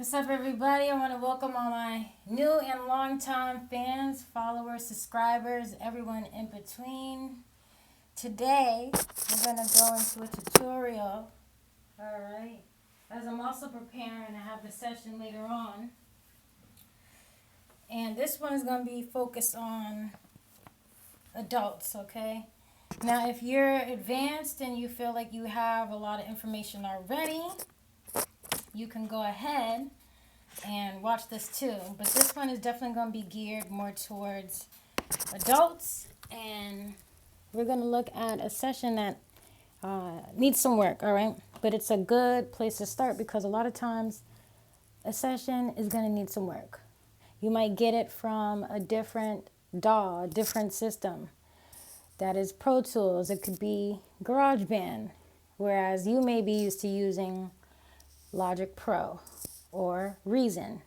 What's up, everybody? I want to welcome all my new and long-time fans, followers, subscribers, everyone in between. Today, we're going to go into a tutorial, alright? As I'm also preparing to have the session later on. And this one is going to be focused on adults, okay? Now, if you're advanced and you feel like you have a lot of information already, you can go ahead and watch this too. But this one is definitely going to be geared more towards adults, and we're going to look at a session that needs some work, all right? But it's a good place to start because a lot of times a session is going to need some work. You might get it from a different DAW, a different system. That is Pro Tools. It could be GarageBand, whereas you may be used to using Logic Pro or Reason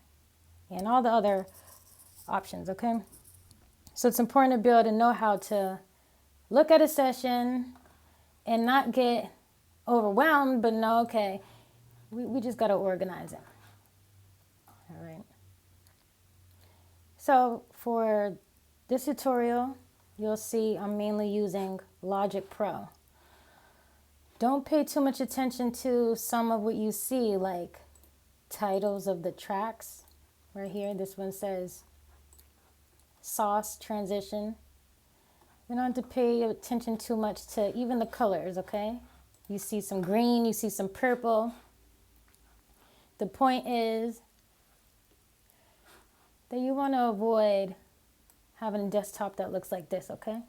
and all the other options, okay? So it's important to be able to know how to look at a session and not get overwhelmed, but know, okay, we just got to organize it. All right. So for this tutorial, you'll see I'm mainly using Logic Pro. Don't pay too much attention to some of what you see, like titles of the tracks. Right here, this one says Sauce Transition. You don't have to pay attention too much to even the colors, okay? You see some green, you see some purple. The point is that you want to avoid having a desktop that looks like this, okay?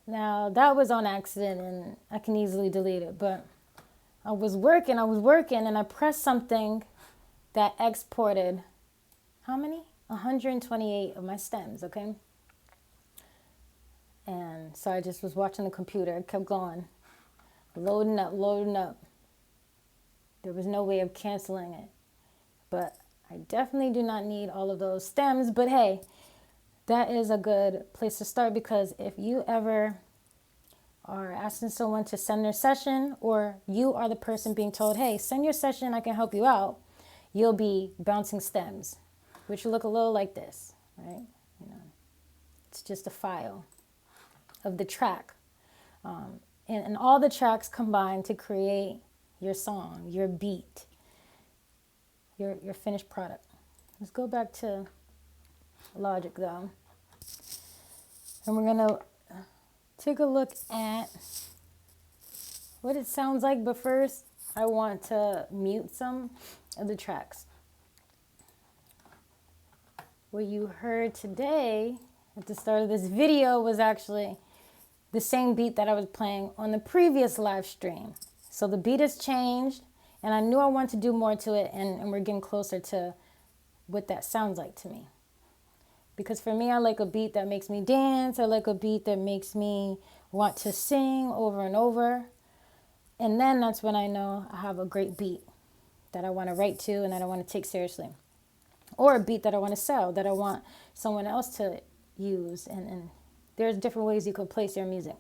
Now, that was on accident and I can easily delete it, but I was working and I pressed something that exported, how many? 128 of my stems, okay? And so I just was watching the computer. It kept going, loading up. There was no way of canceling it. But I definitely do not need all of those stems. But hey, that is a good place to start, because if you ever are asking someone to send their session, or you are the person being told, hey, send your session, I can help you out, you'll be bouncing stems, which look a little like this, right? You know, it's just a file of the track. And all the tracks combine to create your song, your beat, your finished product. Let's go back to Logic though. And we're going to take a look at what it sounds like. But first, I want to mute some of the tracks. What you heard today at the start of this video was actually the same beat that I was playing on the previous live stream. So the beat has changed, and I knew I wanted to do more to it, and we're getting closer to what that sounds like to me. Because for me, I like a beat that makes me dance. I like a beat that makes me want to sing over and over. And then that's when I know I have a great beat that I want to write to and that I want to take seriously. Or a beat that I want to sell, that I want someone else to use. And there's different ways you can place your music.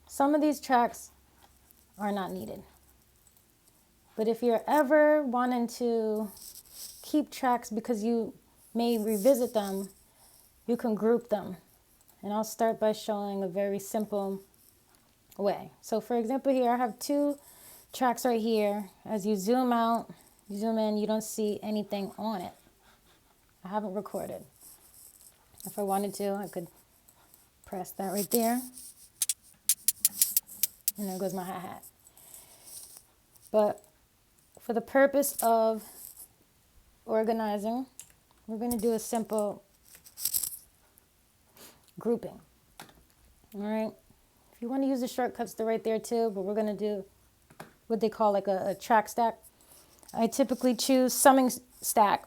Some of these tracks are not needed. But if you're ever wanting to keep tracks because you may revisit them, you can group them. And I'll start by showing a very simple way. So for example, here I have two tracks right here. As you zoom out, you zoom in, you don't see anything on it. I haven't recorded. If I wanted to, I could press that right there. And there goes my hi-hat. But for the purpose of organizing, we're going to do a simple grouping. All right. If you want to use the shortcuts, they're right there too, but we're going to do what they call like a track stack. I typically choose summing stack.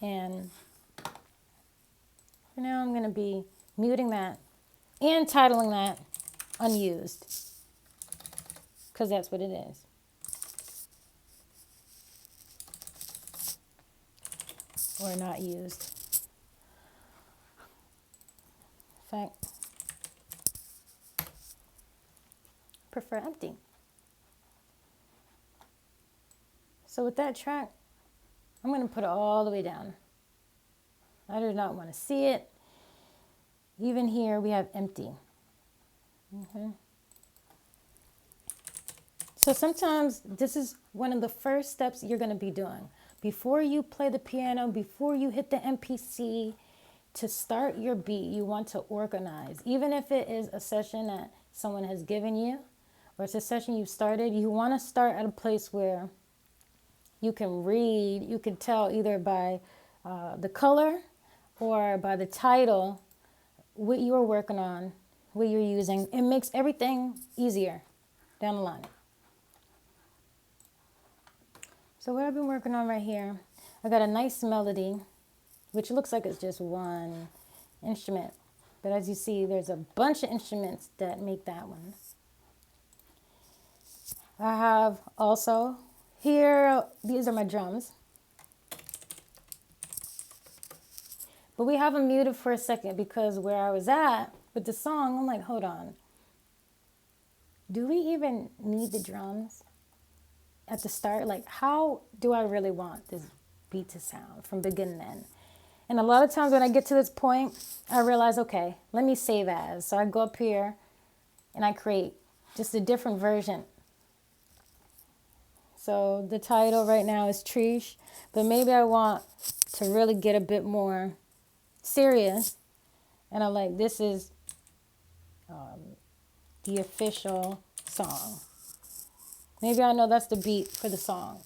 And for now, I'm going to be muting that and titling that unused, because that's what it is. Or not used. In fact, prefer empty. So with that track, I'm going to put it all the way down. I do not want to see it. Even here we have empty. Okay. So sometimes this is one of the first steps you're going to be doing. Before you play the piano, before you hit the MPC, to start your beat, you want to organize. Even if it is a session that someone has given you, or it's a session you've started, you want to start at a place where you can read, you can tell either by the color or by the title what you're working on, what you're using. It makes everything easier down the line. So what I've been working on right here, I got a nice melody, which looks like it's just one instrument. But as you see, there's a bunch of instruments that make that one. I have also here, these are my drums. But we have them muted for a second because where I was at with the song, I'm like, hold on. Do we even need the drums at the start? Like, how do I really want this beat to sound from beginning to end? And a lot of times when I get to this point, I realize, okay, let me save as. So I go up here and I create just a different version. So the title right now is Trish, but maybe I want to really get a bit more serious. And I'm like, this is the official song. Maybe I know that's the beat for the song.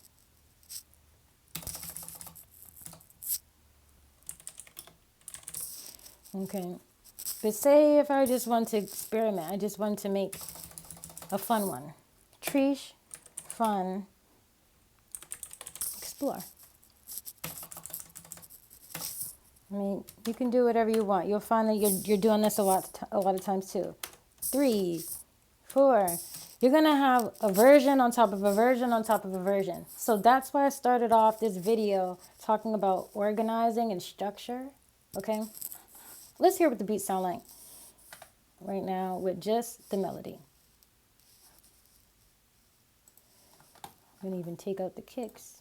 Okay. But say if I just want to experiment, I just want to make a fun one. Trish, fun, explore. I mean, you can do whatever you want. You'll find that you're doing this a lot of times too. 3, 4. You're going to have a version on top of a version on top of a version. So that's why I started off this video talking about organizing and structure. Okay? Let's hear what the beats sound like right now with just the melody. I'm going to even take out the kicks.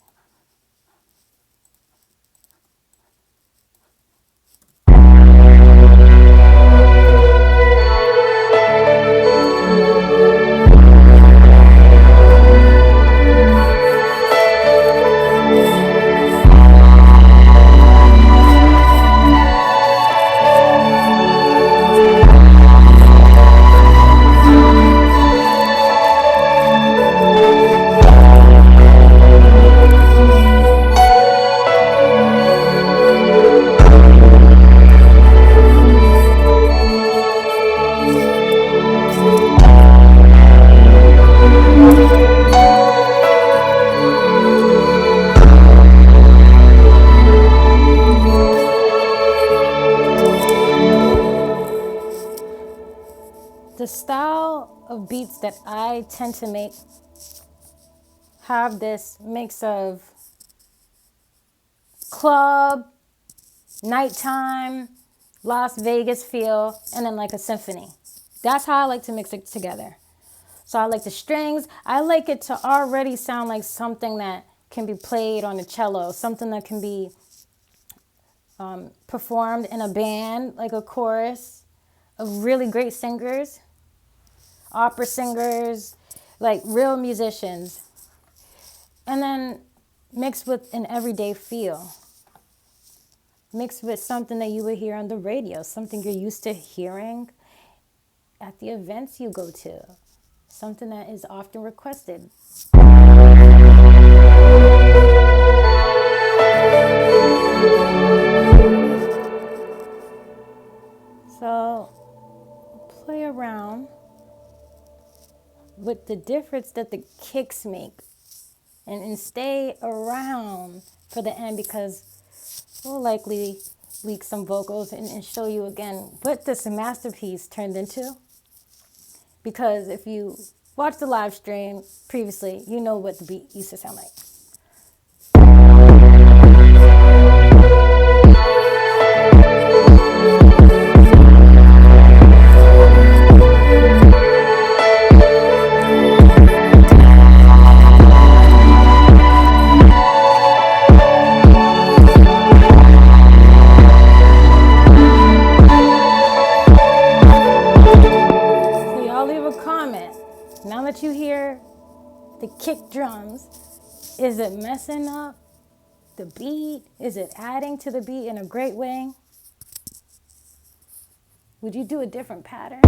The style of beats that I tend to make have this mix of club, nighttime, Las Vegas feel, and then like a symphony. That's how I like to mix it together. So I like the strings. I like it to already sound like something that can be played on a cello, something that can be performed in a band, like a chorus of really great singers, opera singers, like real musicians. And then mixed with an everyday feel. Mixed with something that you would hear on the radio, something you're used to hearing at the events you go to, something that is often requested. So play around with the difference that the kicks make and stay around for the end, because we'll likely leak some vocals and show you again what this masterpiece turned into. Because if you watched the live stream previously, you know what the beat used to sound like. comment. Now that you hear the kick drums, is it messing up the beat? Is it adding to the beat in a great way? Would you do a different pattern?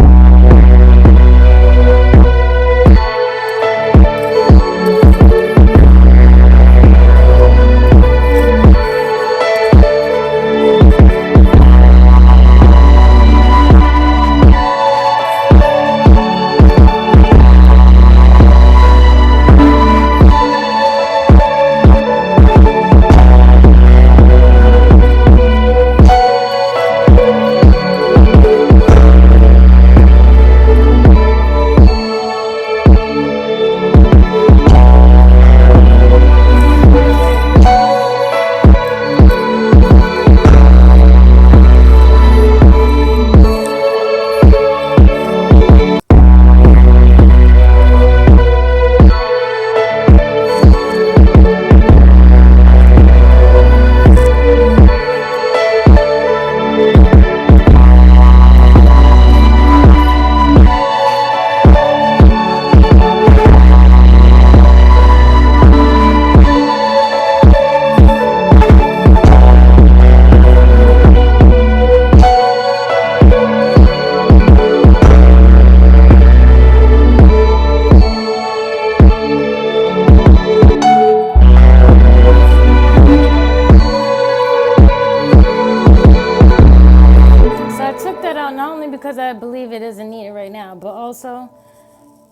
Because I believe it isn't needed right now, but also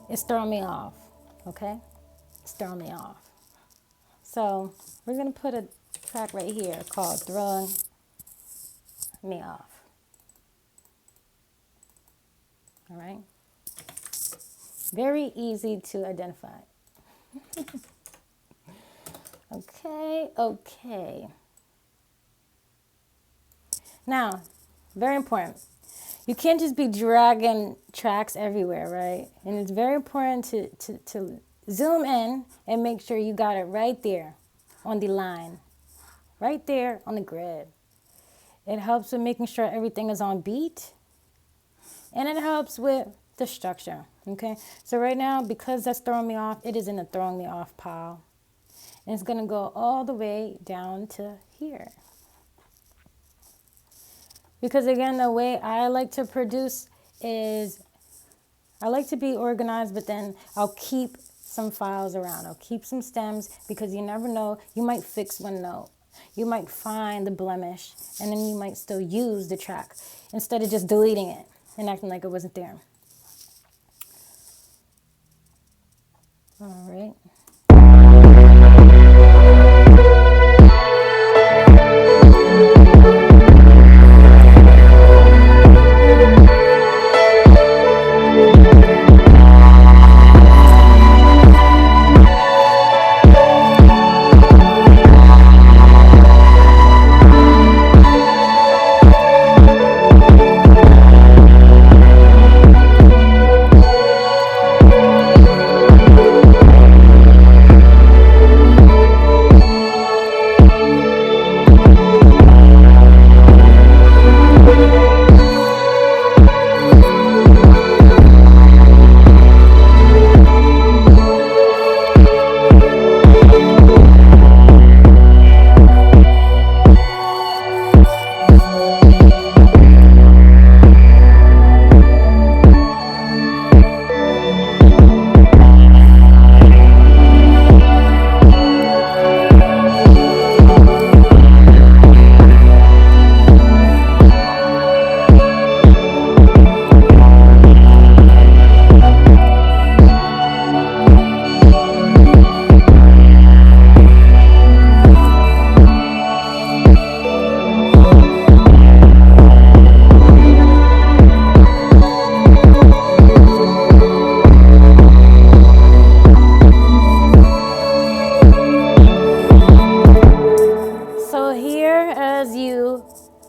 it's throwing me off, okay? It's throwing me off. So we're going to put a track right here called Throwing Me Off. All right? Very easy to identify. Okay. Now, very important. You can't just be dragging tracks everywhere, right? And it's very important to zoom in and make sure you got it right there on the line, right there on the grid. It helps with making sure everything is on beat, and it helps with the structure, okay? So right now, because that's throwing me off, it is in the throwing me off pile. And it's going to go all the way down to here. Because again, the way I like to produce is I like to be organized, but then I'll keep some files around. I'll keep some stems because you never know. You might fix one note. You might find the blemish, and then you might still use the track instead of just deleting it and acting like it wasn't there. All right.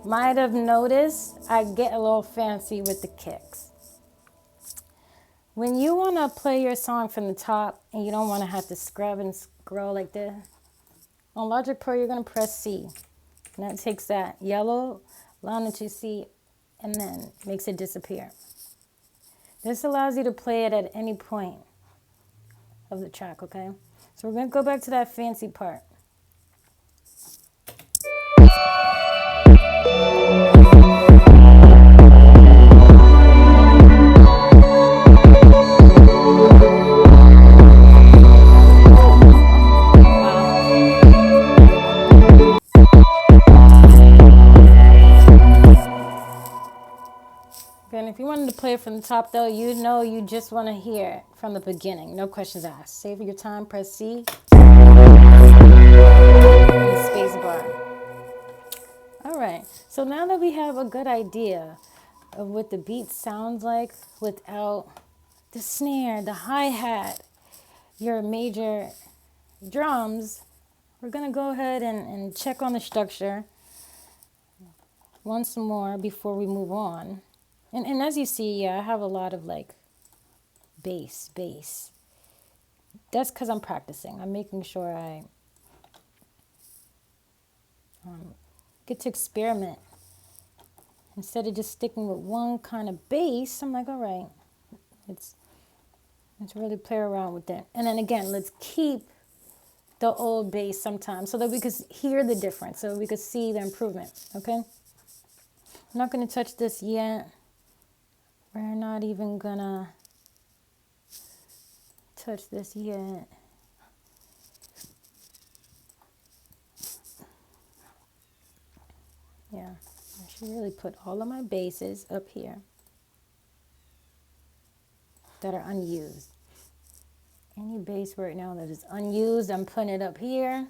Might have noticed I get a little fancy with the kicks. When you want to play your song from the top and you don't want to have to scrub and scroll like this, on Logic Pro you're going to press C. And that takes that yellow line that you see and then makes it disappear. This allows you to play it at any point of the track, okay? So we're going to go back to that fancy part. And if you wanted to play it from the top, though, you know you just want to hear it from the beginning. No questions asked. Save your time, press C. And space bar. All right. So now that we have a good idea of what the beat sounds like without the snare, the hi-hat, your major drums, we're going to go ahead and check on the structure once more before we move on. And as you see, yeah, I have a lot of like bass. That's because I'm practicing. I'm making sure I get to experiment. Instead of just sticking with one kind of bass, I'm like, all right, let's really play around with that. And then again, let's keep the old bass sometimes so that we could hear the difference, so we could see the improvement, okay? I'm not going to touch this yet. We're not even going to touch this yet. Yeah, I should really put all of my basses up here that are unused. Any bass right now that is unused, I'm putting it up here.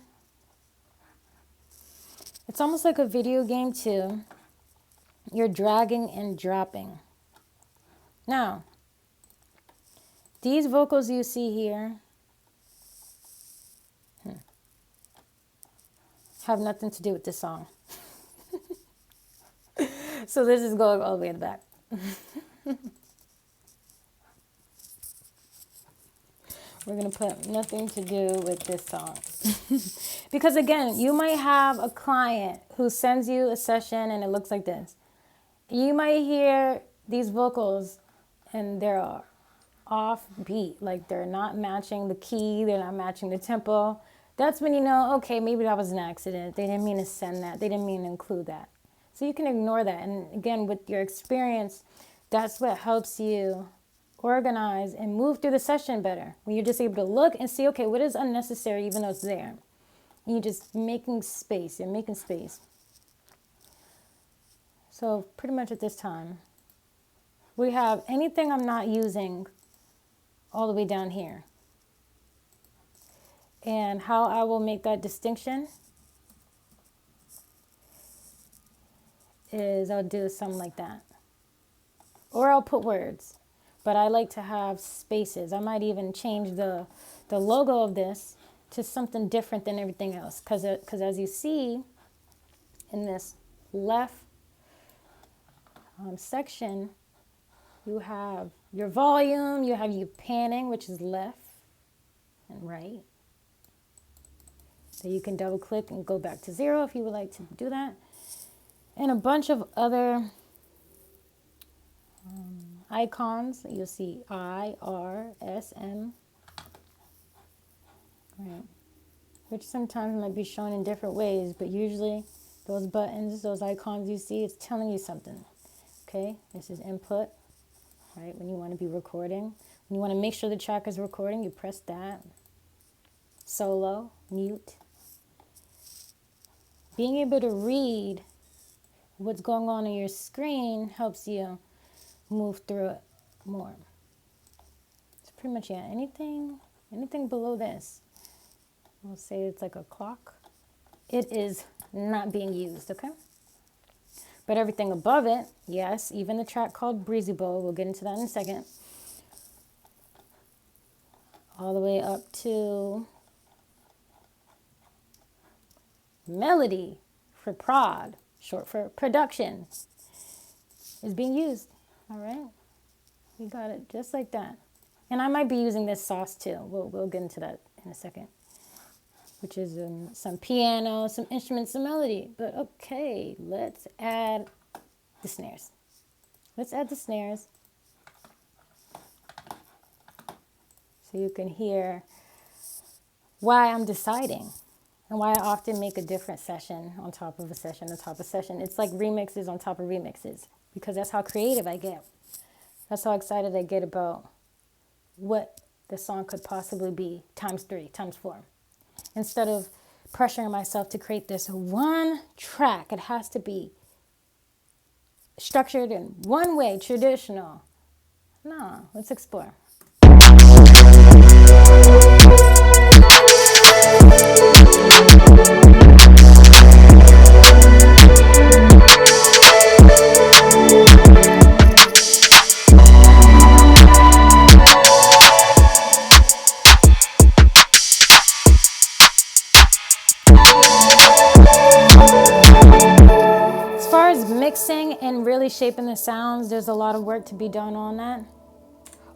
It's almost like a video game too. You're dragging and dropping. Now, these vocals you see here have nothing to do with this song. So this is going all the way in the back. We're going to put nothing to do with this song. Because again, you might have a client who sends you a session and it looks like this. You might hear these vocals and they're off beat, like they're not matching the key, they're not matching the tempo. That's when you know, okay, maybe that was an accident. They didn't mean to send that. They didn't mean to include that. So you can ignore that. And again, with your experience, that's what helps you organize and move through the session better. When you're just able to look and see, okay, what is unnecessary even though it's there. And you're just making space. You're making space. So pretty much at this time, we have anything I'm not using all the way down here. And how I will make that distinction is I'll do something like that. Or I'll put words. But I like to have spaces. I might even change the logo of this to something different than everything else. Because as you see in this left section, you have your volume, you have your panning, which is left and right. So you can double click and go back to 0 if you would like to do that. And a bunch of other icons. You'll see I, R, S, M. Right. Which sometimes might be shown in different ways, but usually those buttons, those icons you see, it's telling you something. Okay, this is input, right? When you want to be recording. When you want to make sure the track is recording, you press that. Solo, mute. Being able to read what's going on your screen helps you move through it more. It's pretty much, yeah, anything below this, we'll say it's like a clock. It is not being used, okay? But everything above it, yes, even the track called Breezy Bowl, we'll get into that in a second. All the way up to melody for prod, short for production, is being used. All right, we got it just like that. And I might be using this sauce too. We'll get into that in a second, which is some piano, some instruments, some melody. But okay, let's add the snares. Let's add the snares. so you can hear why I'm deciding and why I often make a different session on top of a session on top of a session. It's like remixes on top of remixes because that's how creative I get. That's how excited I get about what the song could possibly be times 3, times 4. Instead of pressuring myself to create this one track, it has to be structured in one way, traditional. No, let's explore. As far as mixing and really shaping the sounds, there's a lot of work to be done on that.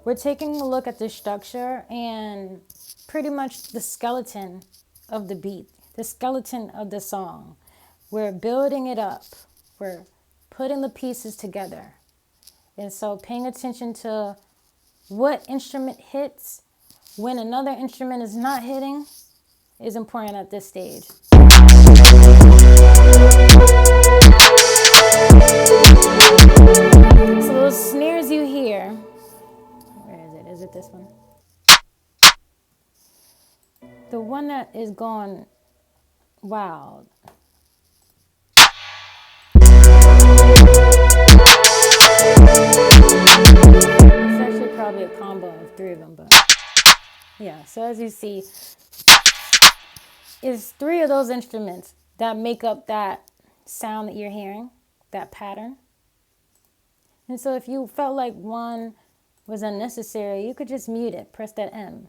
We're taking a look at the structure and pretty much the skeleton of the beat, the skeleton of the song. We're building it up. We're putting the pieces together. And so paying attention to what instrument hits when another instrument is not hitting is important at this stage. So those snares you hear, where is it? Is it this one? The one that is going wild. It's actually probably a combo of 3 of them, but yeah. So as you see, it's 3 of those instruments that make up that sound that you're hearing, that pattern. And so if you felt like one was unnecessary, you could just mute it, press that M.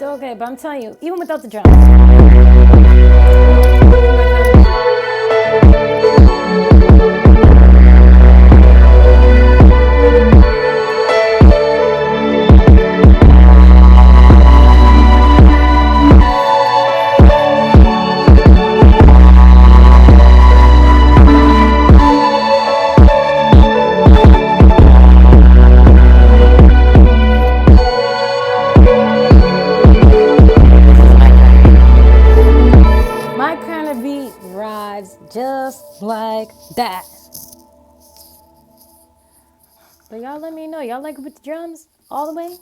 Okay, but I'm telling you, even without the drums. Just like that. But y'all let me know. Y'all like it with the drums all the way?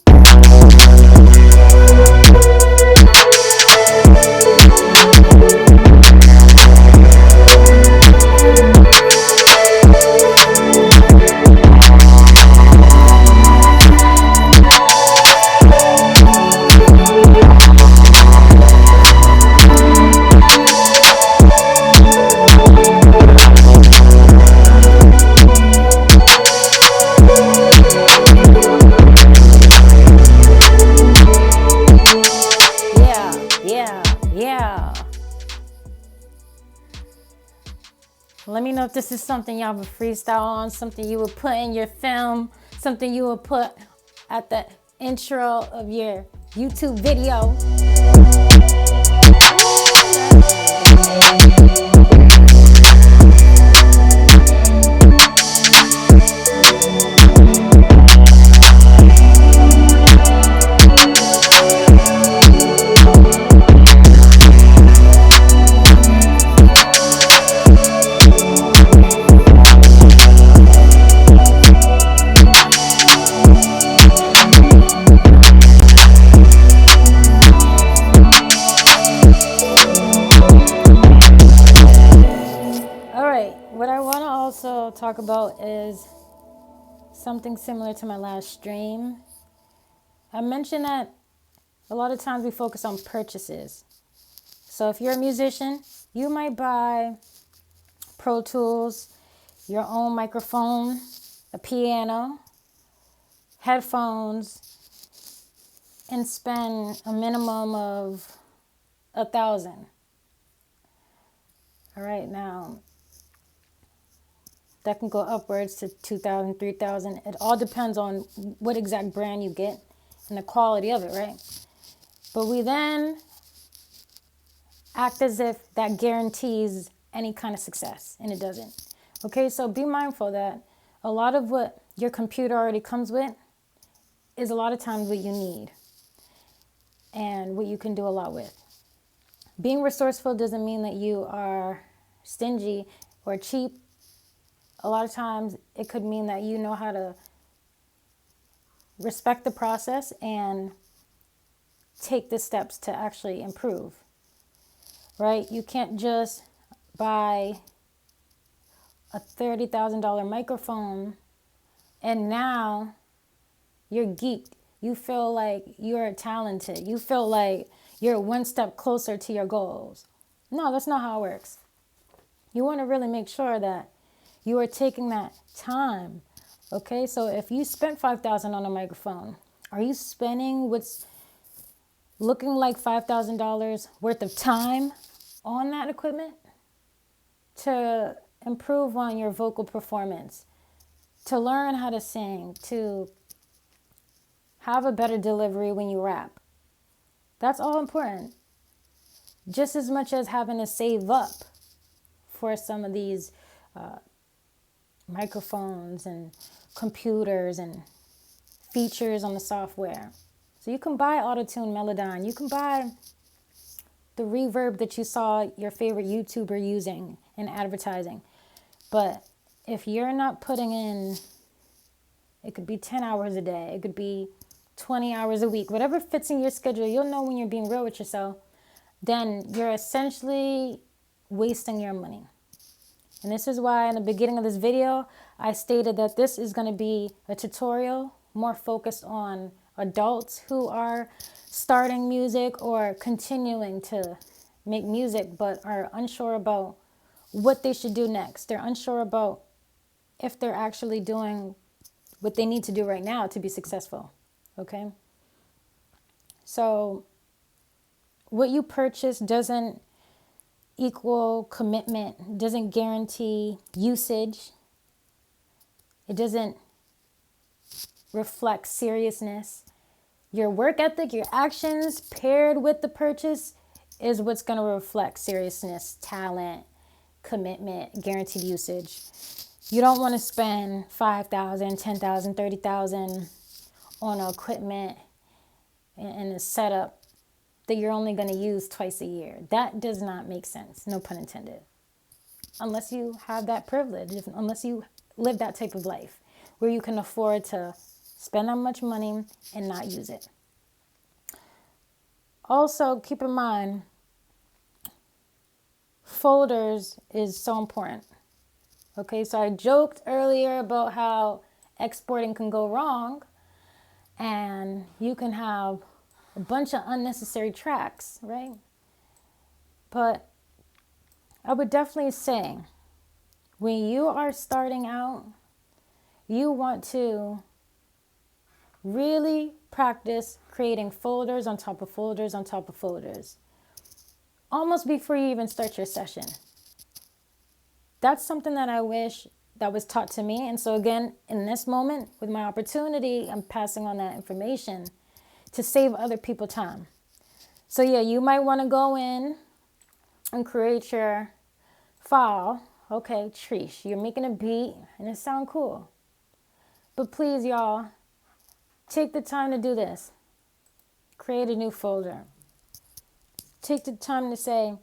Let me know if this is something y'all would freestyle on, something you would put in your film, something you would put at the intro of your YouTube video. Talk about is something similar to my last stream. I mentioned that a lot of times we focus on purchases. So if you're a musician, you might buy Pro Tools, your own microphone, a piano, headphones, and spend a minimum of 1,000. All right, now that can go upwards to 2,000, 3,000. It all depends on what exact brand you get and the quality of it, right? But we then act as if that guarantees any kind of success, and it doesn't. Okay, so be mindful that a lot of what your computer already comes with is a lot of times what you need and what you can do a lot with. Being resourceful doesn't mean that you are stingy or cheap. A lot of times it could mean that you know how to respect the process and take the steps to actually improve, right? You can't just buy a $30,000 microphone and now you're geeked. You feel like you're talented. You feel like you're one step closer to your goals. No, that's not how it works. You want to really make sure that you are taking that time. Okay, so if you spent $5,000 on a microphone, are you spending what's looking like $5,000 worth of time on that equipment to improve on your vocal performance, to learn how to sing, to have a better delivery when you rap? That's all important. Just as much as having to save up for some of these microphones and computers and features on the software. So you can buy Auto-Tune Melodyne. You can buy the reverb that you saw your favorite YouTuber using in advertising. But if you're not putting in, it could be 10 hours a day, it could be 20 hours a week, whatever fits in your schedule, you'll know when you're being real with yourself, then you're essentially wasting your money. And this is why in the beginning of this video, I stated that this is going to be a tutorial more focused on adults who are starting music or continuing to make music but are unsure about what they should do next. They're unsure about if they're actually doing what they need to do right now to be successful. Okay? So what you purchase doesn't equal commitment, doesn't guarantee usage. It doesn't reflect seriousness. Your work ethic, your actions paired with the purchase is what's going to reflect seriousness, talent, commitment, guaranteed usage. You don't want to spend $5,000, $10,000, $30,000 on equipment and a setup that you're only going to use twice a year. That does not make sense, no pun intended. Unless you have that privilege, unless you live that type of life where you can afford to spend that much money and not use it. Also, keep in mind, folders is so important. Okay, so I joked earlier about how exporting can go wrong and you can have a bunch of unnecessary tracks, right? But I would definitely say when you are starting out, you want to really practice creating folders on top of folders on top of folders, almost before you even start your session. That's something that I wish that was taught to me. And so again, in this moment, with my opportunity, I'm passing on that information to save other people time. So yeah, you might want to go in and create your file. Okay, Trish, you're making a beat and it sounds cool. But please, y'all, take the time to do this. Create a new folder. Take the time to say,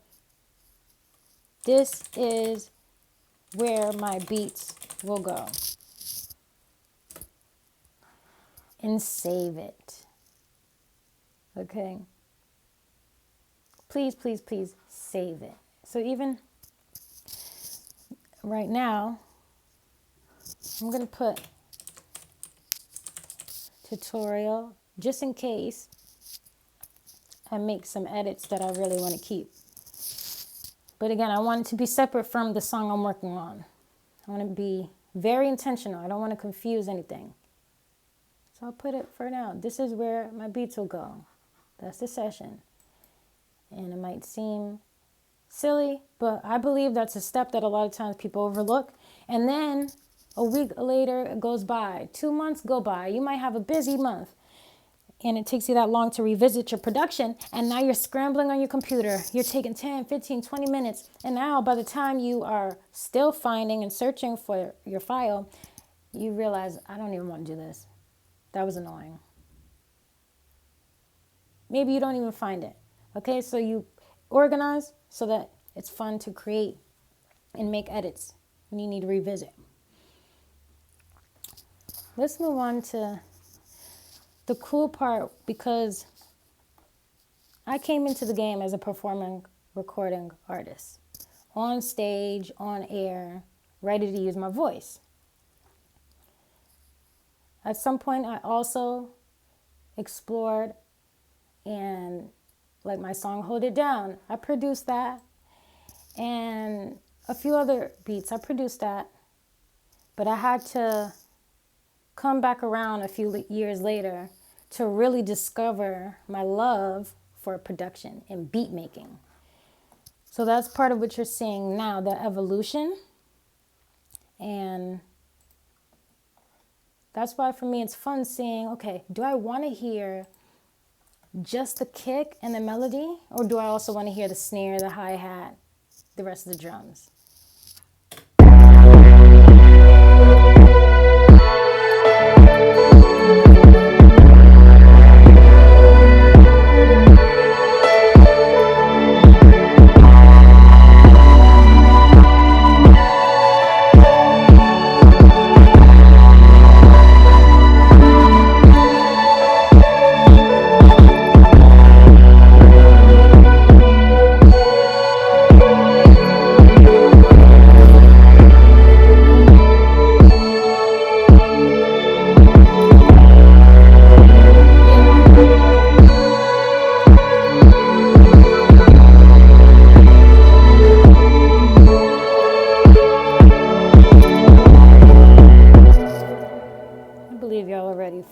this is where my beats will go. And save it. Okay? Please, please, please save it. So even right now, I'm going to put tutorial just in case I make some edits that I really want to keep. But again, I want it to be separate from the song I'm working on. I want to be very intentional. I don't want to confuse anything. So I'll put it for now. This is where my beats will go. That's the session. And it might seem silly, but I believe that's a step that a lot of times people overlook. And then a week later, it goes by. 2 months go by. You might have a busy month. And it takes you that long to revisit your production. And now you're scrambling on your computer. You're taking 10, 15, 20 minutes. And now by the time you are still finding and searching for your file, you realize, I don't even want to do this. That was annoying. Maybe you don't even find it. Okay, so you organize so that it's fun to create and make edits when you need to revisit. Let's move on to the cool part, because I came into the game as a performing recording artist. On stage, on air, ready to use my voice. At some point, I also explored and like my song Hold It Down, I produced that. And a few other beats, I produced that. But I had to come back around a few years later to really discover my love for production and beat making. So that's part of what you're seeing now, the evolution. And that's why for me it's fun seeing, okay, do I want to hear just the kick and the melody, or do I also want to hear the snare, the hi-hat, the rest of the drums?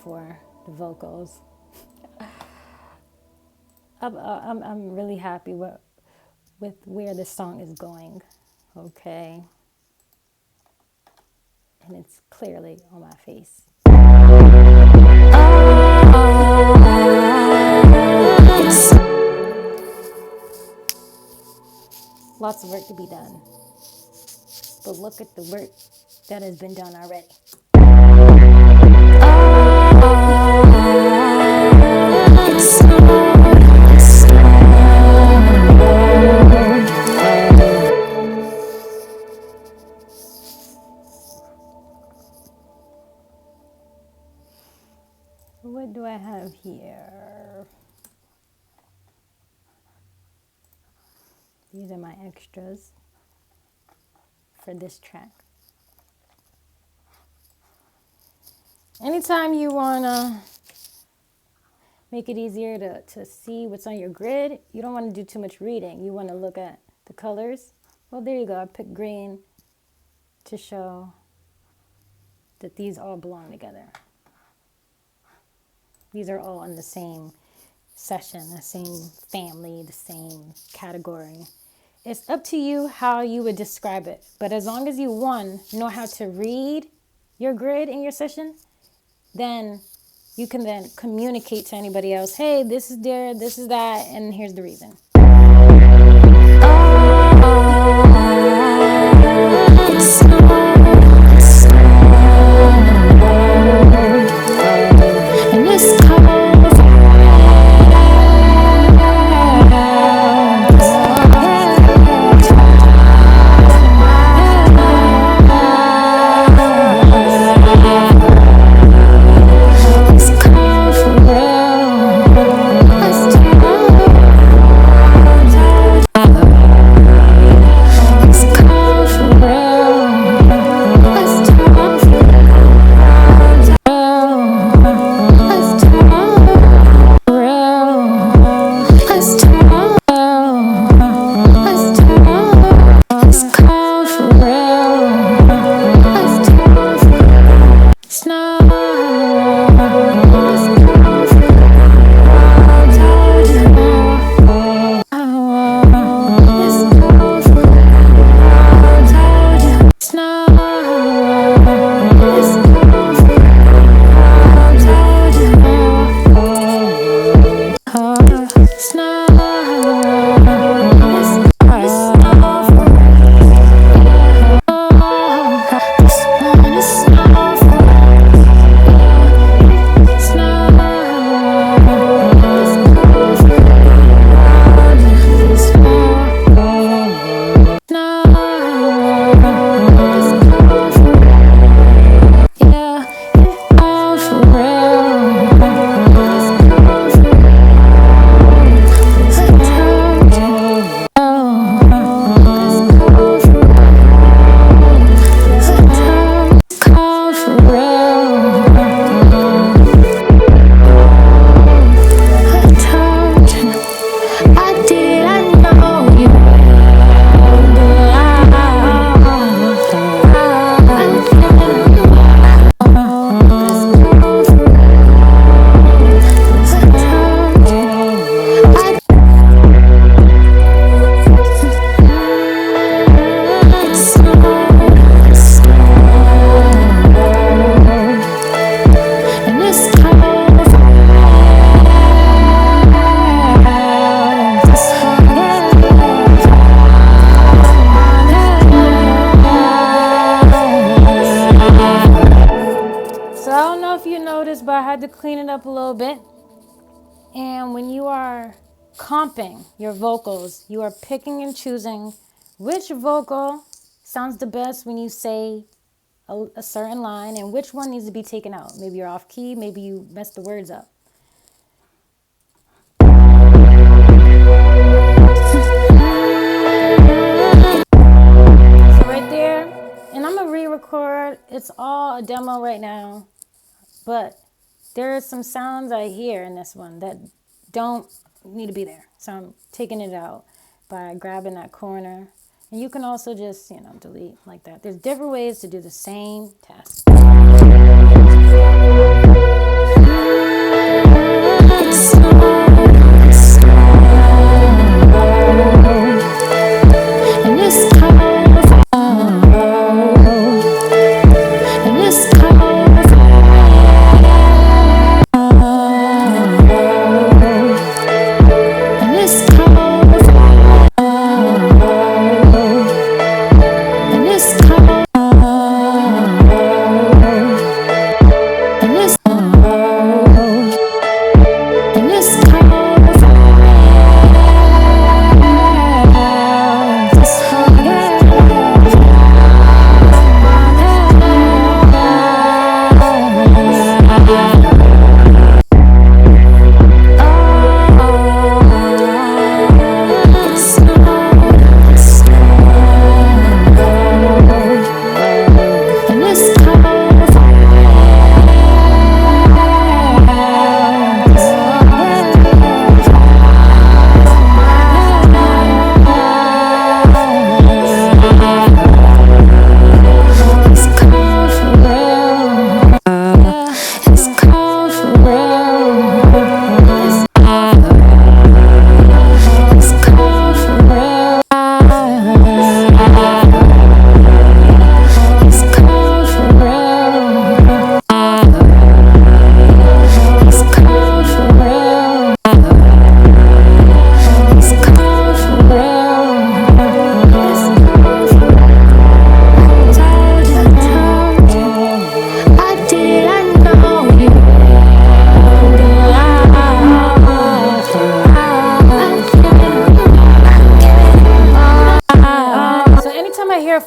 For the vocals. I'm really happy with where this song is going, okay? And it's clearly on my face. Lots of work to be done, but look at the work that has been done already. What do I have here? These are my extras for this track. Anytime you want to make it easier to see what's on your grid, you don't want to do too much reading. You want to look at the colors. Well, there you go. I picked green to show that these all belong together. These are all in the same session, the same family, the same category. It's up to you how you would describe it. But as long as you, one, know how to read your grid in your session, then you can then communicate to anybody else, hey, this is there, this is that, and here's the reason. notice, but I had to clean it up a little bit. And when you are comping your vocals, you are picking and choosing which vocal sounds the best when you say a certain line and which one needs to be taken out. Maybe you're off key, maybe you messed the words up. So right there, and I'm gonna re-record. It's all a demo right now, but there are some sounds I hear in this one that don't need to be there. So I'm taking it out by grabbing that corner. And you can also just, delete like that. There's different ways to do the same test.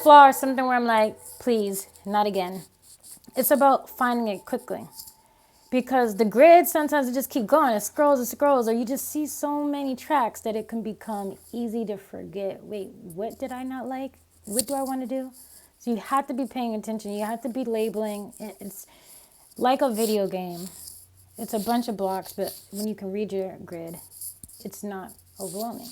Flaw or something where I'm like, please, not again. It's about finding it quickly. Because the grid, sometimes it just keep going. It scrolls, or you just see so many tracks that it can become easy to forget. Wait, what did I not like? What do I want to do? So you have to be paying attention. You have to be labeling. It's like a video game. It's a bunch of blocks, but when you can read your grid, it's not overwhelming.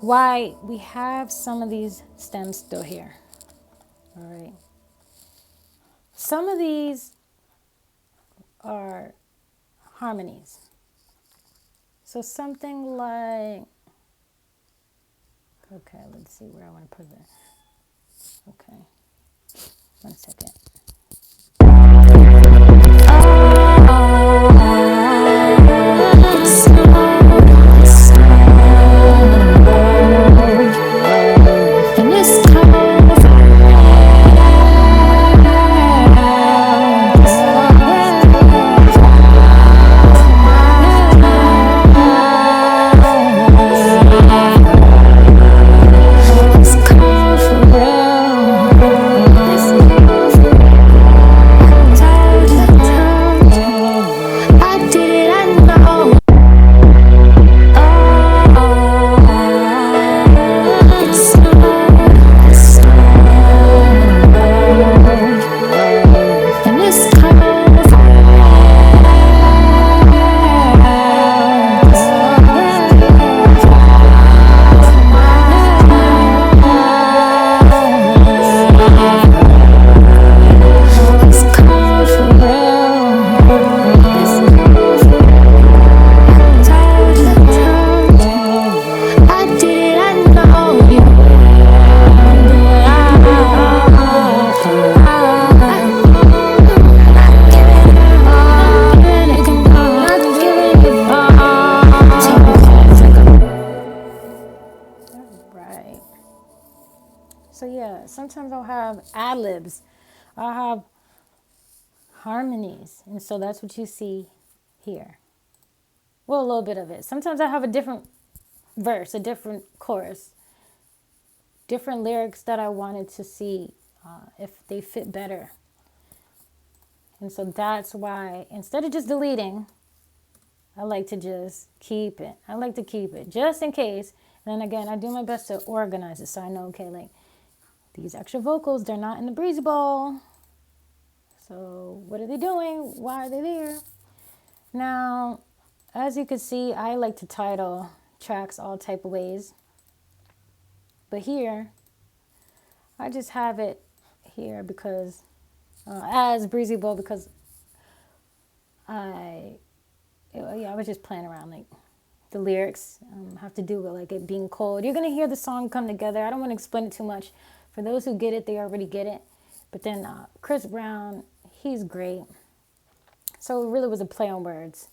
Why we have some of these stems still here. All right. Some of these are harmonies. So something like, okay, let's see where I want to put it. Okay. 1 second. Oh, So yeah, sometimes I'll have ad-libs. I'll have harmonies. And so that's what you see here. Well, a little bit of it. Sometimes I have a different verse, a different chorus, different lyrics that I wanted to see if they fit better. And so that's why, instead of just deleting, I like to just keep it. I like to keep it just in case. And then again, I do my best to organize it so I know, okay, like these extra vocals, they're not in the breezy ball. So what are they doing? Why are they there? Now, as you can see, I like to title tracks all type of ways. But here, I just have it here because, as breezy ball, because I was just playing around, like the lyrics have to do with like it being cold. You're gonna hear the song come together. I don't want to explain it too much. For those who get it, they already get it. But then Chris Brown, he's great. So it really was a play on words.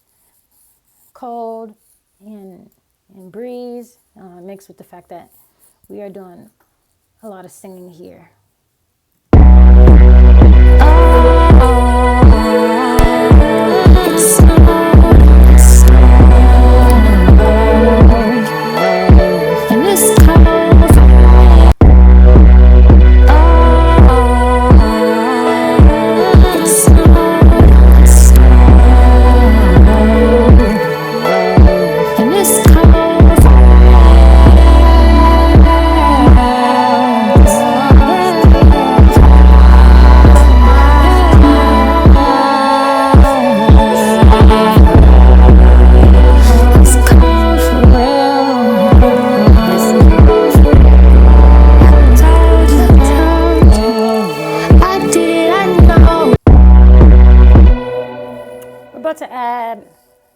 Cold and breeze mixed with the fact that we are doing a lot of singing here. About to add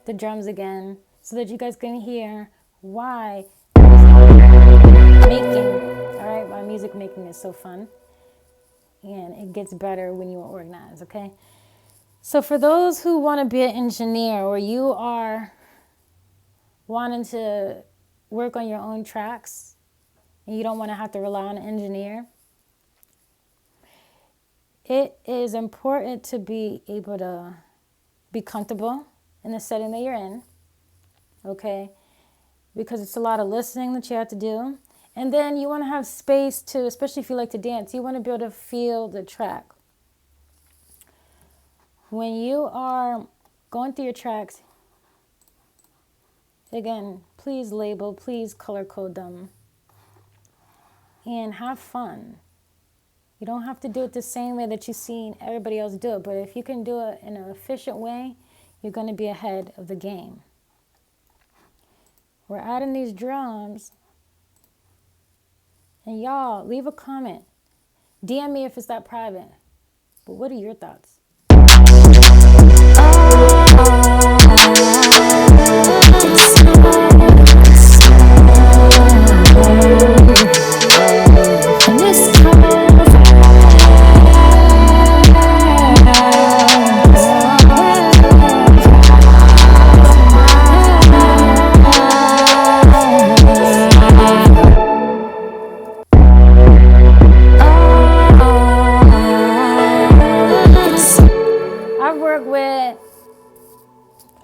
the drums again so that you guys can hear why music making is so fun, and it gets better when you are organized. Okay, so for those who want to be an engineer, or you are wanting to work on your own tracks and you don't want to have to rely on an engineer, it is important to be able to be comfortable in the setting that you're in, okay? Because it's a lot of listening that you have to do. And then you want to have space to, especially if you like to dance, you want to be able to feel the track. When you are going through your tracks, again, please label, please color code them, and have fun. You don't have to do it the same way that you've seen everybody else do it, but if you can do it in an efficient way, you're going to be ahead of the game. We're adding these drums, and y'all, leave a comment. DM me if it's that private. But what are your thoughts?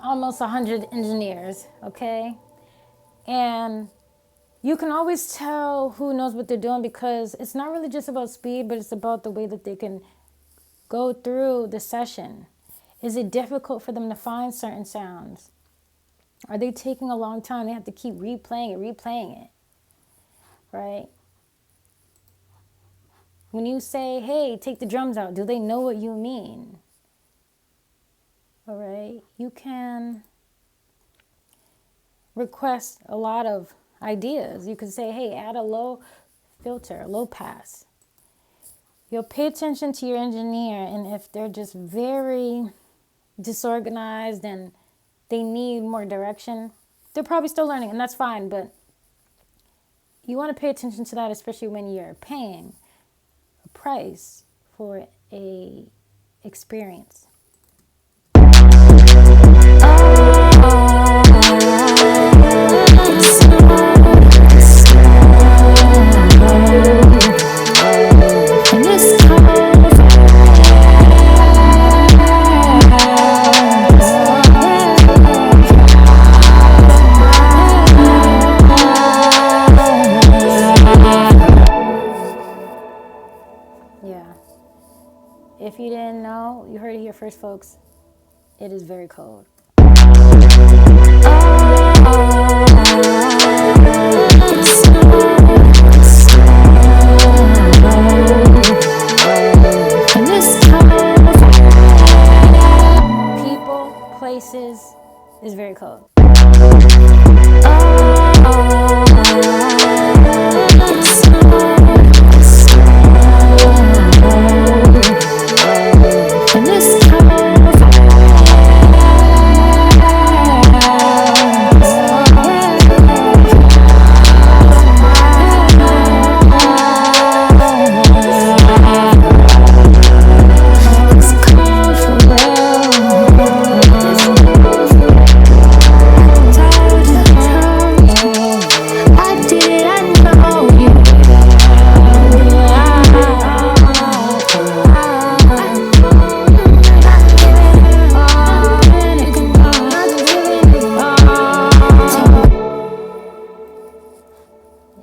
Almost 100 engineers, okay? And you can always tell who knows what they're doing, because it's not really just about speed, but it's about the way that they can go through the session. Is it difficult for them to find certain sounds? Are they taking a long time? They have to keep replaying it, right? When you say, hey, take the drums out, do they know what you mean? All right, you can request a lot of ideas. You can say, hey, add a low filter, low pass. You'll pay attention to your engineer, and if they're just very disorganized and they need more direction, they're probably still learning, and that's fine, but you want to pay attention to that, especially when you're paying a price for a experience. if you didn't know, you heard it here first, folks. It is very cold. People, places is very cold.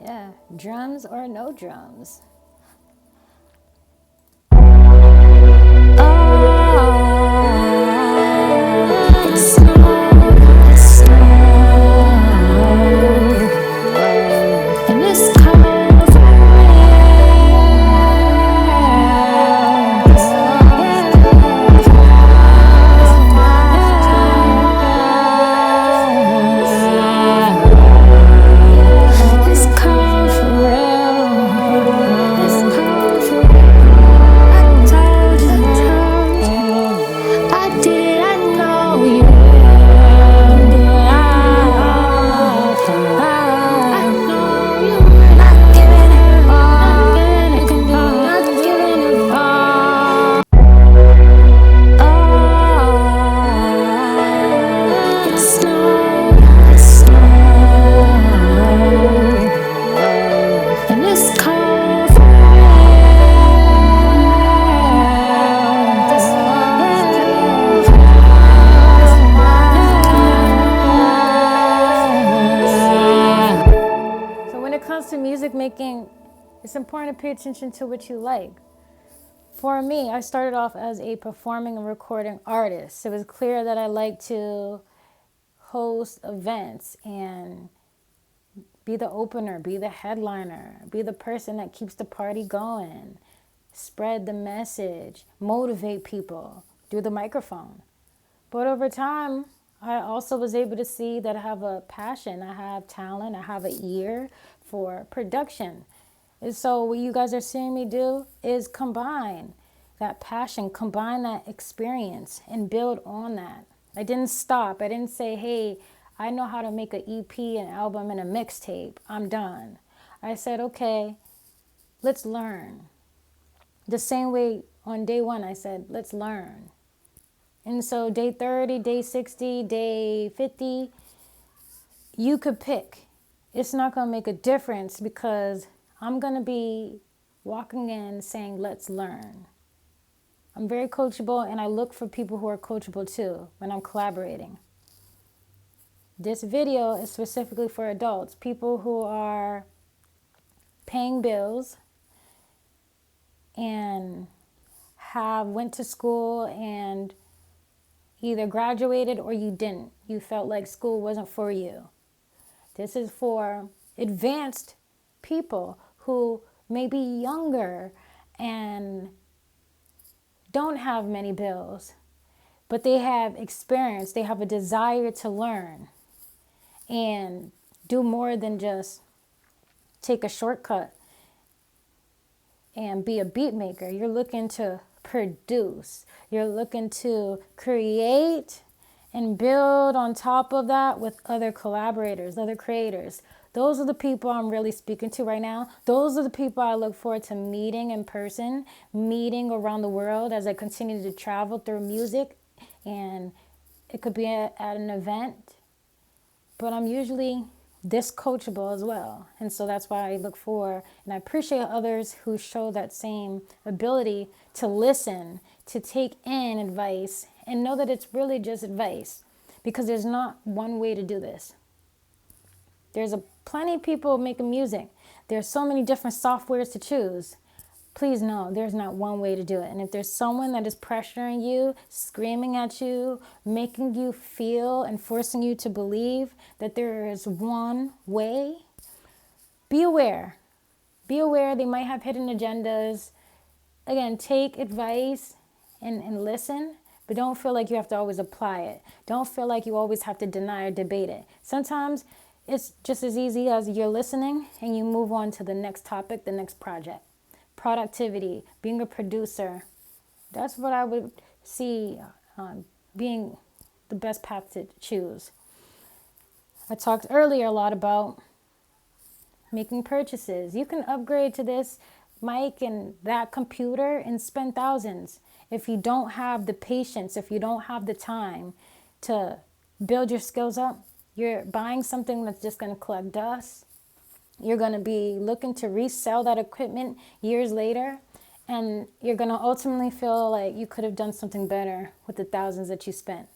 Yeah, drums or no drums. Making, it's important to pay attention to what you like. For me, I started off as a performing and recording artist. It was clear that I like to host events and be the opener, be the headliner, be the person that keeps the party going, spread the message, motivate people, do the microphone. But over time, I also was able to see that I have a passion, I have talent, I have an ear for production. And so what you guys are seeing me do is combine that passion, combine that experience, and build on that. I didn't stop. I didn't say, hey, I know how to make an EP, an album, and a mixtape. I'm done. I said, okay, let's learn. The same way on day one, I said, let's learn. And so day 30, day 60, day 50, you could pick. It's not going to make a difference because I'm going to be walking in saying, let's learn. I'm very coachable, and I look for people who are coachable too when I'm collaborating. This video is specifically for adults, people who are paying bills and went to school and either graduated or you didn't. You felt like school wasn't for you. This is for advanced people who may be younger and don't have many bills, but they have experience. They have a desire to learn and do more than just take a shortcut and be a beat maker. You're looking to produce. You're looking to create and build on top of that with other collaborators, other creators. Those are the people I'm really speaking to right now. Those are the people I look forward to meeting in person, meeting around the world as I continue to travel through music. And it could be at an event, but I'm usually this coachable as well. And so that's why I look for, and I appreciate others who show that same ability to listen, to take in advice, and know that it's really just advice, because there's not one way to do this. There's plenty of people making music. There's so many different softwares to choose. please know there's not one way to do it. And if there's someone that is pressuring you, screaming at you, making you feel and forcing you to believe that there is one way, be aware. Be aware they might have hidden agendas. Again, take advice and listen, but don't feel like you have to always apply it. Don't feel like you always have to deny or debate it. Sometimes it's just as easy as you're listening and you move on to the next topic, the next project. Productivity, being a producer, that's what I would see being the best path to choose. I talked earlier a lot about making purchases. You can upgrade to this mic and that computer and spend thousands. If you don't have the patience, if you don't have the time to build your skills up, you're buying something that's just going to collect dust. You're going to be looking to resell that equipment years later, and you're going to ultimately feel like you could have done something better with the thousands that you spent.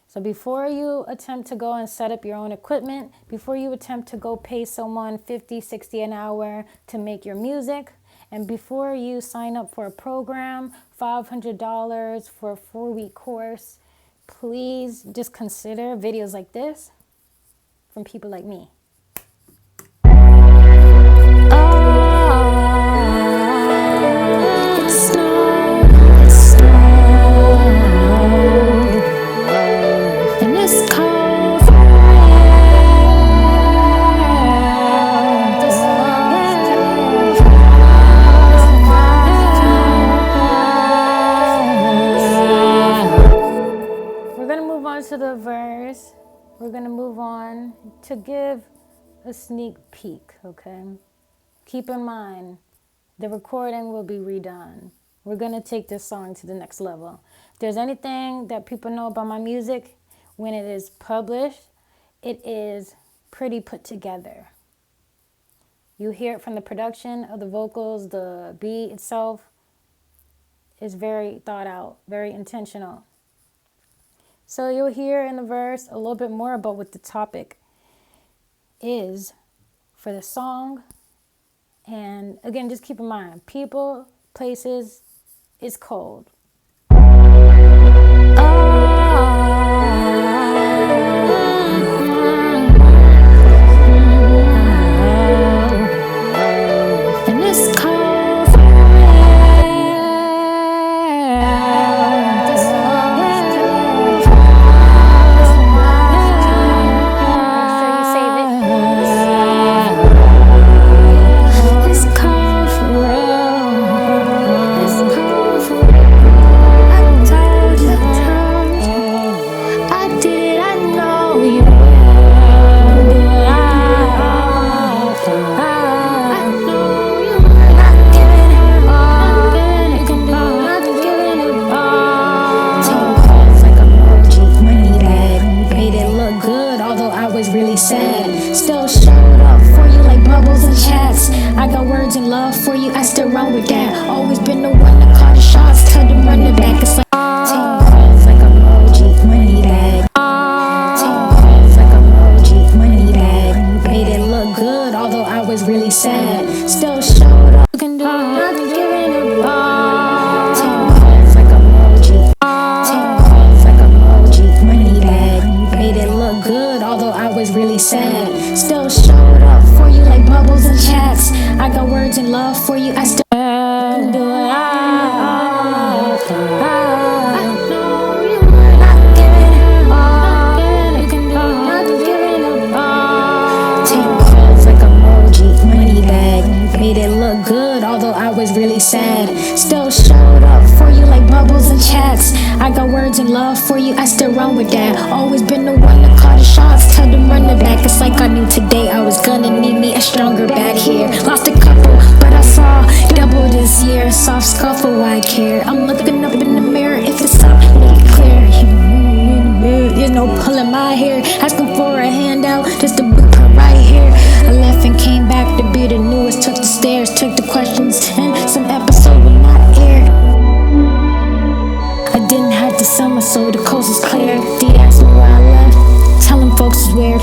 So before you attempt to go and set up your own equipment, before you attempt to go pay someone $50, $60 an hour to make your music, and before you sign up for a program, $500 for a 4-week course, please just consider videos like this from people like me. To the verse, we're going to move on to give a sneak peek, okay? Keep in mind, the recording will be redone. We're going to take this song to the next level. If there's anything that people know about my music, when it is published, it is pretty put together. You hear it from the production of the vocals, the beat itself is very thought out, very intentional. So you'll hear in the verse a little bit more about what the topic is for the song. And again, just keep in mind, people, places, it's cold. So the coast is clear. They ask me where I left. Tell them folks is weird.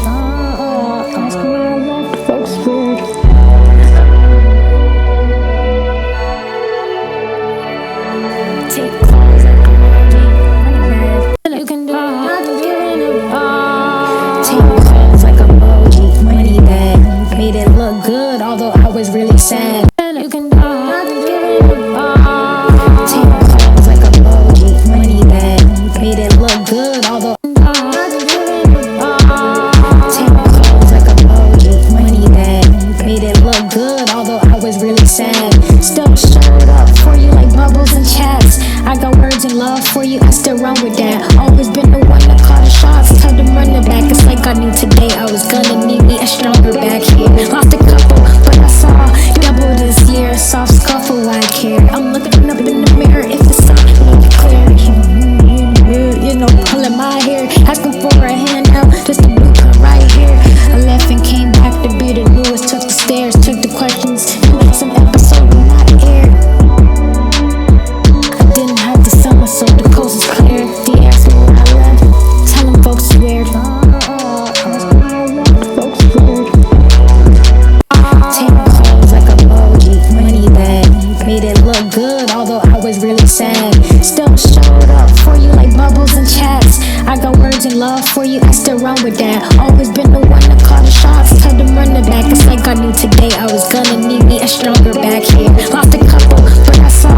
stronger back here. Lost a couple, but I saw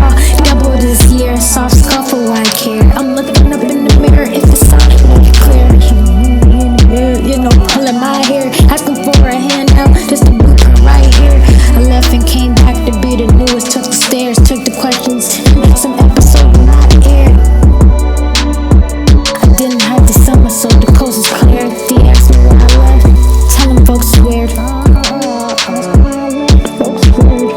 double this year. Soft scuffle, I care. I'm looking up in the mirror, if it's up, make it clear. You know, pulling my hair, asking for a handout, just a blueprint right here. I left and came back to be the newest. Took the stairs, took the questions, some episode not aired. I didn't have the summer, so the coast is clear. They asked me where I left, tell them folks it's weird. Folks weird.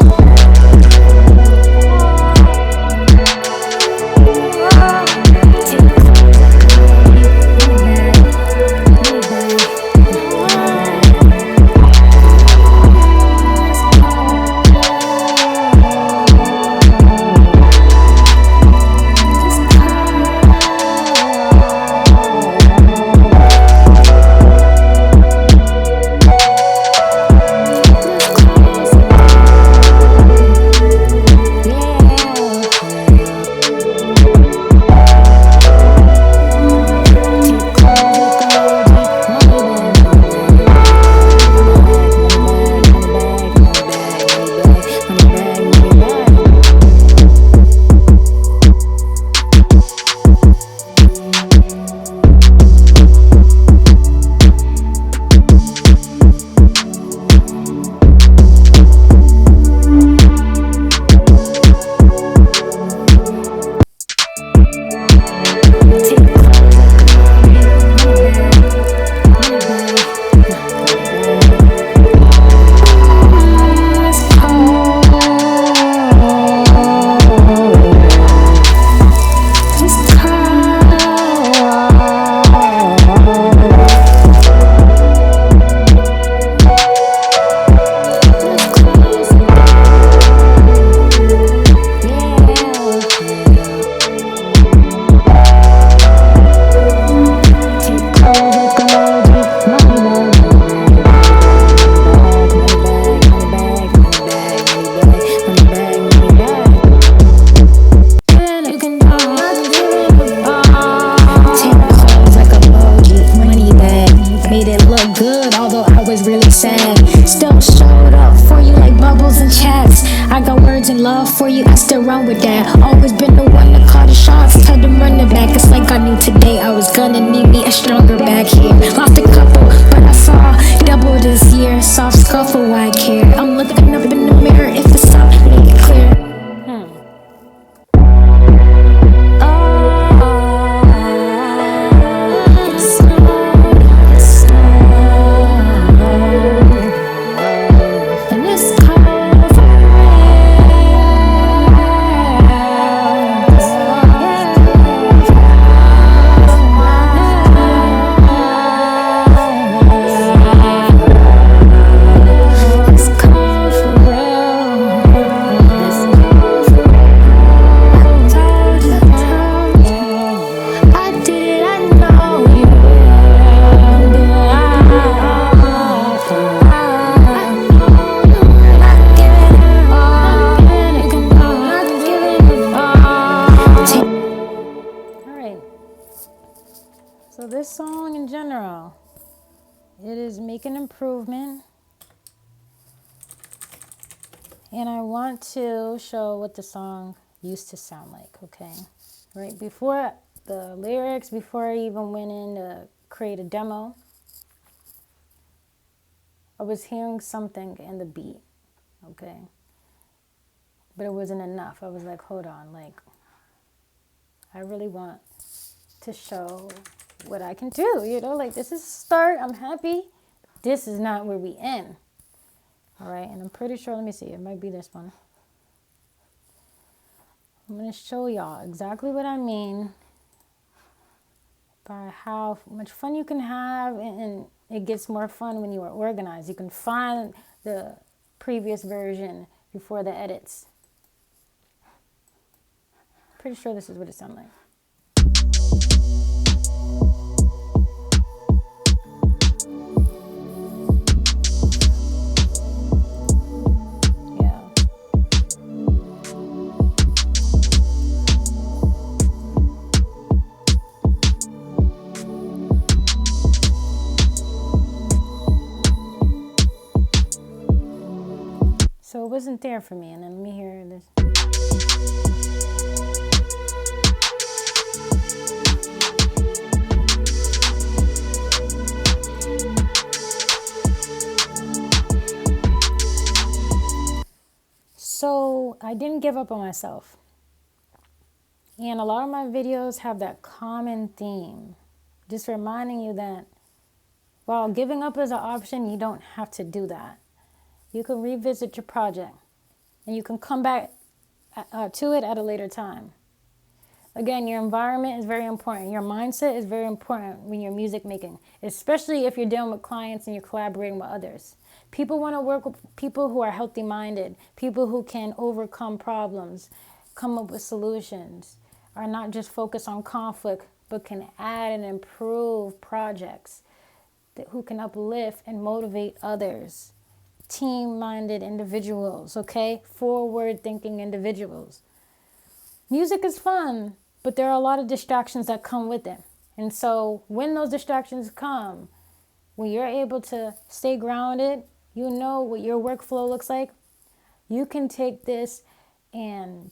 For you, I still run with that. Always been the one to call the shots. Tell them run it back. It's like I knew today I was gonna need me a stronger back here. Lost a couple, but I saw double this year. Soft scuffle, I care. I'm looking up in the mirror. If it's up, make it clear. So this song in general, it is making improvement. And I want to show what the song used to sound like, okay? Right before the lyrics, before I even went in to create a demo, I was hearing something in the beat, okay? But it wasn't enough. I was like, hold on, like, I really want to show what I can do, you know? Like, this is a start. I'm happy. This is not where we end. All right, and I'm pretty sure, let me see, it might be this one. I'm going to show y'all exactly what I mean by how much fun you can have, and it gets more fun when you are organized. You can find the previous version before the edits. Pretty sure this is what it sounds like. So it wasn't there for me. And then let me hear this. So I didn't give up on myself. And a lot of my videos have that common theme. Just reminding you that while giving up is an option, you don't have to do that. You can revisit your project and you can come back to it at a later time. Again, your environment is very important. Your mindset is very important when you're music making, especially if you're dealing with clients and you're collaborating with others. People want to work with people who are healthy minded, people who can overcome problems, come up with solutions, are not just focused on conflict, but can add and improve projects, who can uplift and motivate others. Team minded individuals, okay? Forward thinking individuals. Music is fun, but there are a lot of distractions that come with it. And so when those distractions come, when you're able to stay grounded, you know what your workflow looks like, you can take this and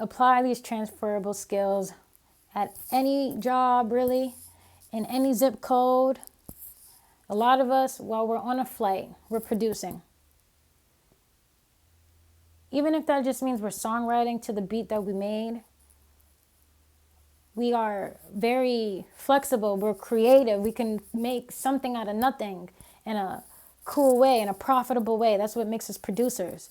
apply these transferable skills at any job, really, in any zip code. A lot of us, while we're on a flight, we're producing. Even if that just means we're songwriting to the beat that we made, we are very flexible, we're creative, we can make something out of nothing in a cool way, in a profitable way. That's what makes us producers.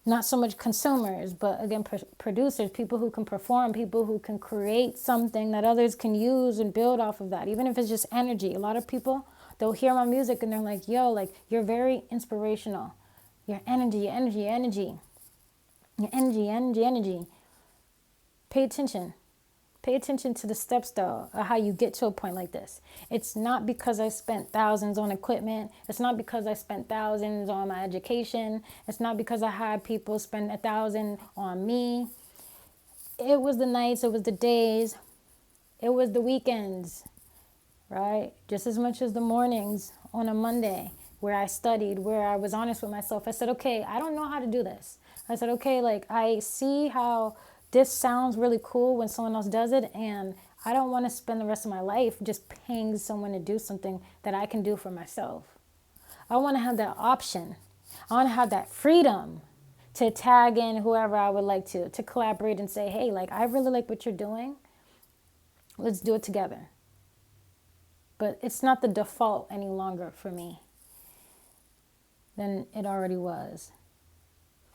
Not so much consumers, but again, producers, people who can perform, people who can create something that others can use and build off of that, even if it's just energy. A lot of people, they'll hear my music and they're like, yo, like, you're very inspirational. Your energy, your energy, your energy. Your energy, energy, energy. Pay attention. Pay attention to the steps, though, of how you get to a point like this. It's not because I spent thousands on equipment. It's not because I spent thousands on my education. It's not because I had people spend 1,000 on me. It was the nights, it was the days, it was the weekends, right? Just as much as the mornings on a Monday where I studied, where I was honest with myself. I said, okay, I don't know how to do this. I said, okay, like, I see how this sounds really cool when someone else does it, and I don't want to spend the rest of my life just paying someone to do something that I can do for myself. I want to have that option. I want to have that freedom to tag in whoever I would like to collaborate and say, hey, like, I really like what you're doing. Let's do it together. But it's not the default any longer for me than it already was.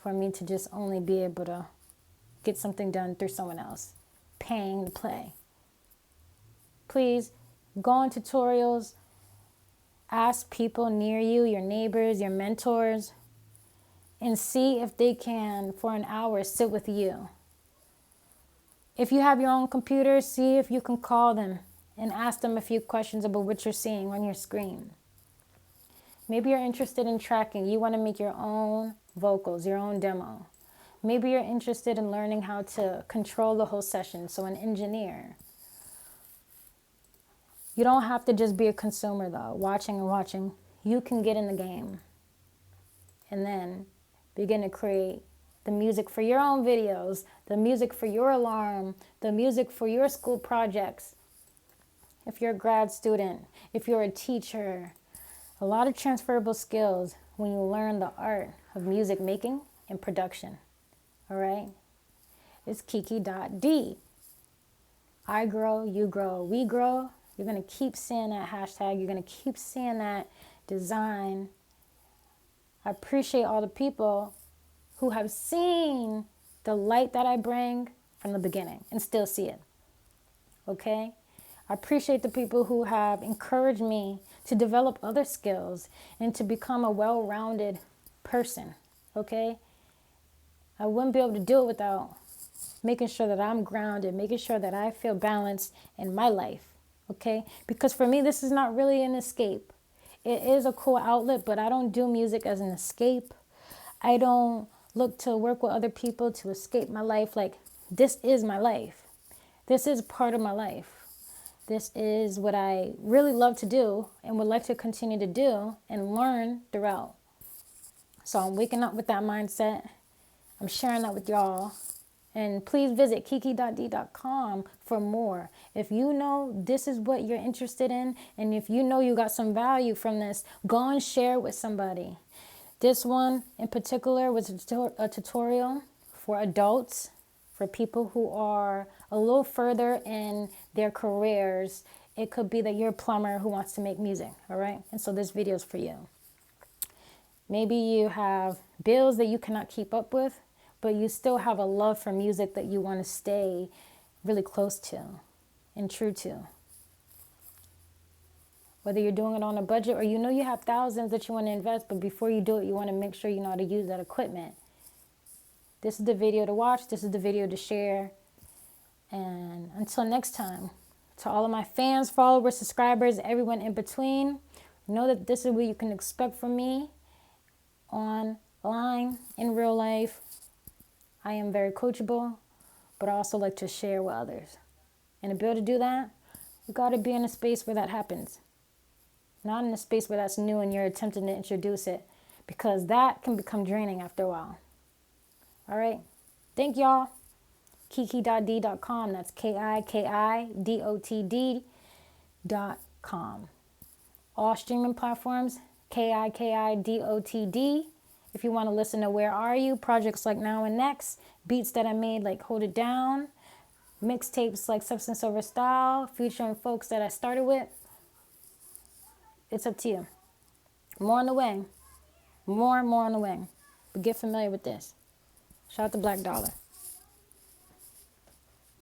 For me to just only be able to get something done through someone else, paying to play. Please go on tutorials, ask people near you, your neighbors, your mentors, and see if they can, for an hour, sit with you. If you have your own computer, see if you can call them and ask them a few questions about what you're seeing on your screen. Maybe you're interested in tracking. You want to make your own vocals, your own demo. Maybe you're interested in learning how to control the whole session, so an engineer. You don't have to just be a consumer, though, watching and watching. You can get in the game and then begin to create the music for your own videos, the music for your alarm, the music for your school projects. If you're a grad student, if you're a teacher, a lot of transferable skills when you learn the art of music making and production. All right? It's Kiki.D. I grow, you grow, we grow. You're going to keep seeing that hashtag. You're going to keep seeing that design. I appreciate all the people who have seen the light that I bring from the beginning and still see it. Okay? I appreciate the people who have encouraged me to develop other skills and to become a well-rounded person. Okay? I wouldn't be able to do it without making sure that I'm grounded, making sure that I feel balanced in my life, okay? Because for me, this is not really an escape. It is a cool outlet, but I don't do music as an escape. I don't look to work with other people to escape my life. Like, this is my life. This is part of my life. This is what I really love to do and would like to continue to do and learn throughout. So I'm waking up with that mindset. I'm sharing that with y'all. And please visit Kiki.D.com for more. If you know this is what you're interested in, and if you know you got some value from this, go and share it with somebody. This one in particular was a tutorial for adults, for people who are a little further in their careers. It could be that you're a plumber who wants to make music, all right? And so this video is for you. Maybe you have bills that you cannot keep up with, but you still have a love for music that you want to stay really close to and true to. Whether you're doing it on a budget or you know you have thousands that you want to invest, but before you do it, you want to make sure you know how to use that equipment. This is the video to watch. This is the video to share. And until next time, to all of my fans, followers, subscribers, everyone in between, know that this is what you can expect from me online, in real life. I am very coachable, but I also like to share with others. And to be able to do that, you got to be in a space where that happens. Not in a space where that's new and you're attempting to introduce it, because that can become draining after a while. All right. Thank y'all. Kiki.D.com. That's KIKIDOTD.com. All streaming platforms, KIKIDOTD. If you want to listen to Where Are You, projects like Now and Next, beats that I made like Hold It Down, mixtapes like Substance Over Style, featuring folks that I started with, it's up to you. More on the way. More and more on the way. But get familiar with this. Shout out to Black Dollar.